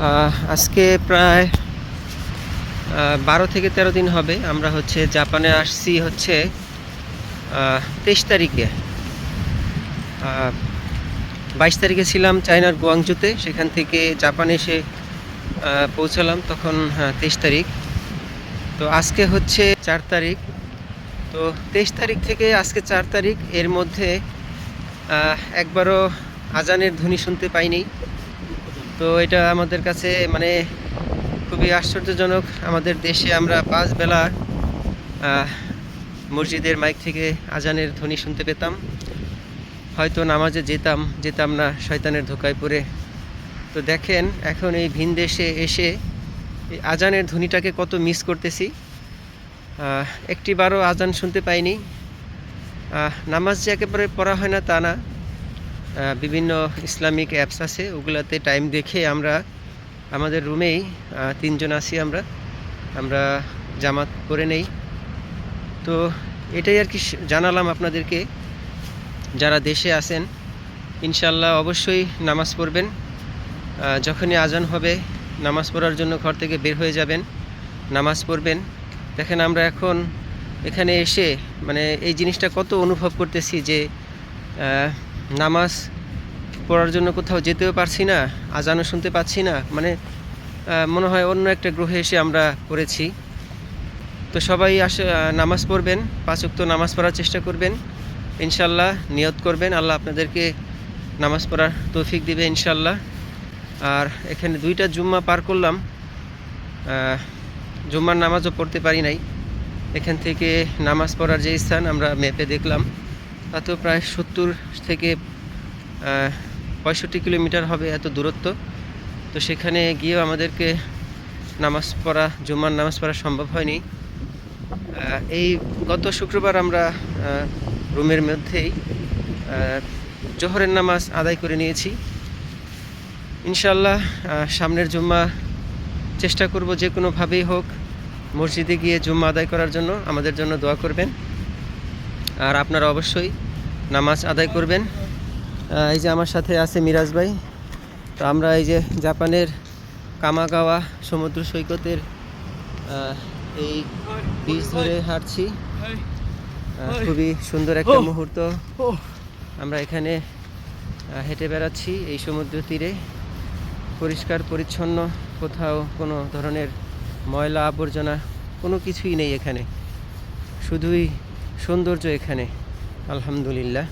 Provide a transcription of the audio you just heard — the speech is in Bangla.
আজকে প্রায় 12 থেকে 13 দিন হবে আমরা জাপানে আসছি 23 তারিখে। 22 তারিখে ছিলাম চায়নার গুয়াংজুতে, সেখান থেকে জাপানে এসে পৌঁছালাম তখন 23 তারিখ। তো আজকে 4 তারিখ। তো 23 তারিখ থেকে আজকে 4 তারিখ, এর মধ্যে একবারও আজানের ধ্বনি শুনতে পাইনি। তো এটা আমাদের কাছে খুবই আশ্চর্যজনক। আমাদের দেশে আমরা 5 বেলা মসজিদের মাইক থেকে আজানের ধ্বনি শুনতে পেতাম, হয়তো নামাজে যেতাম না শয়তানের ধোকায় পড়ে। তো দেখেন এখন এই ভিন দেশে এসে এই আজানের ধ্বনিটাকে কত মিস করতেছি। একটিবারও আজান শুনতে পাইনি। নামাজ যে একেবারে পড়া হয় না তা না, বিভিন্ন ইসলামিক অ্যাপস আছে, ওগুলাতে টাইম দেখে আমরা আমাদের রুমেই 3 জন আছি, আমরা জামাত করে নেই। তো এটাই আর কি জানালাম আপনাদেরকে। যারা দেশে আছেন ইনশাল্লাহ অবশ্যই নামাজ পড়বেন। যখনই আজান হবে নামাজ পড়ার জন্য ঘর থেকে বের হয়ে যাবেন, নামাজ পড়বেন। দেখেন আমরা এখন এখানে এসে এই জিনিসটা কত অনুভব করতেছি যে নামাজ পড়ার জন্য কোথাও যেতেও পারছি না, আজানও শুনতে পাচ্ছি না, মনে হয় অন্য একটা গ্রহে এসে আমরা পড়েছি। তো সবাই নামাজ পড়বেন, 5 ওয়াক্ত নামাজ পড়ার চেষ্টা করবেন ইনশাল্লাহ। নিয়ত করবেন, আল্লাহ আপনাদেরকে নামাজ পড়ার তৌফিক দিবে ইনশাল্লাহ। আর এখানে 2টা জুম্মা পার করলাম, জুম্মার নামাজও পড়তে পারি নাই। এখান থেকে নামাজ পড়ার যে স্থান আমরা ম্যাপে দেখলাম, তা তো প্রায় 70 থেকে 65 কিলোমিটার হবে এত দূরত্ব। তো সেখানে গিয়েও আমাদেরকে জুম্মার নামাজ পড়া সম্ভব হয়নি। এই গত শুক্রবার আমরা রুমের মধ্যেই জোহরের নামাজ আদায় করে নিয়েছি ইনশাল্লাহ। সামনের জুম্মা চেষ্টা করব যে কোনোভাবেই হোক মসজিদে গিয়ে জুম্মা আদায় করার জন্য। আমাদের জন্য দোয়া করবেন, আর আপনারা অবশ্যই নামাজ আদায় করবেন। এই যে আমার সাথে আছে মিরাজ ভাই। তো আমরা এই যে জাপানের কামাগাওয়া সমুদ্র সৈকতের এই বিচ ধরে হাঁটছি। খুবই সুন্দর একটা মুহূর্ত। আমরা এখানে হেঁটে বেড়াচ্ছি এই সমুদ্র তীরে, পরিষ্কার পরিচ্ছন্ন, কোথাও কোনো ধরনের ময়লা আবর্জনা কোনো কিছুই নেই এখানে, শুধুই সৌন্দর্য এখানে, আলহামদুলিল্লাহ।